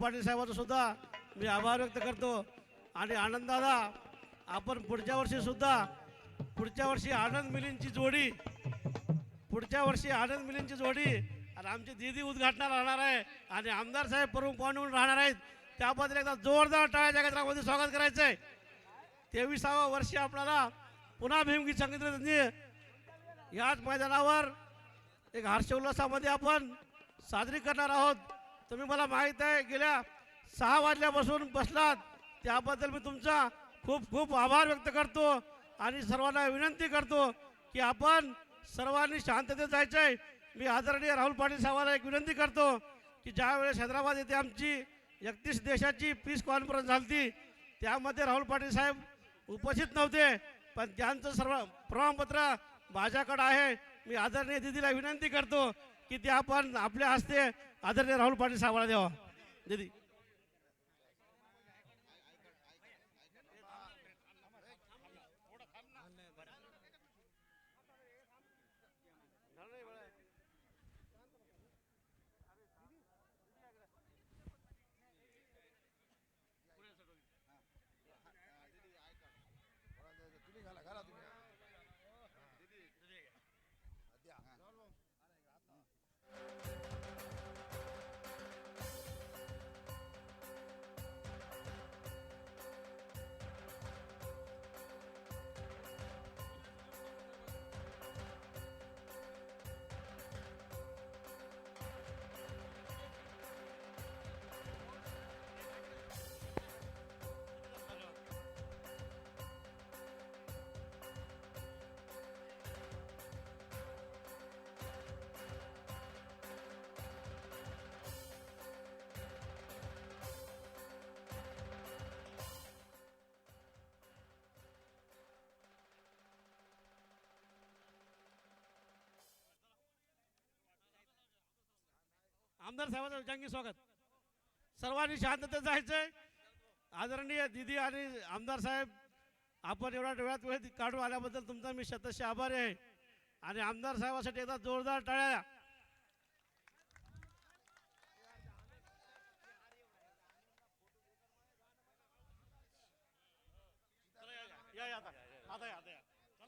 पाटील साहेबांचा सुद्धा मी आभार व्यक्त करतो। आणि आनंददादा, आपण पुढच्या वर्षी आनंद मिलींची जोडी आणि आमची दीदी उद्घाटनाला राहणार आहे आणि आमदार साहेब प्रमुख पाहुणे म्हणून राहणार आहेत। त्याबद्दल एकदा जोरदार टाळ्या गजरामध्ये स्वागत करायचं आहे। 23वा वर्षी आपल्याला पुन्हा भीमगीत संगीत याच मैदानावर एक हर्षोल्लासामध्ये आपण साजरी करणार आहोत। तुम्ही मला माहीत आहे गेल्या 6 वाजल्यापासून बसलात, त्याबद्दल मी तुमचा खूप खूप आभार व्यक्त करतो आणि सर्वांना विनंती करतो की आपण सर्वांनी शांततेत जायचं आहे। मी आदरणीय राहुल पाटील साहेबांना एक विनंती करतो की ज्यावेळेस हैदराबाद येथे आमची 31 देशाची पीस कॉन्फरन्स झाली, त्यामध्ये राहुल पाटील साहेब उपस्थित नव्हते, पण त्यांचं सर्व प्रमाणपत्र माझ्याकडे आहे। मी आदरणीय दीदीला विनंती करतो की ते आपण आपल्या हस्ते आदरणीय राहुल पाटील साहेबांना द्यावा। दीदी आमदार साहेबांचं जंगी स्वागत। सर्वांनी शांततेत जायचंय। आदरणीय दीदी आणि आमदार साहेब, आपण एवढ्या वेळ काढून आल्याबद्दल तुमचा मी शतश आभारी आहे आणि आमदार साहेबांसाठी एकदा जोरदार टाळ्या। या आता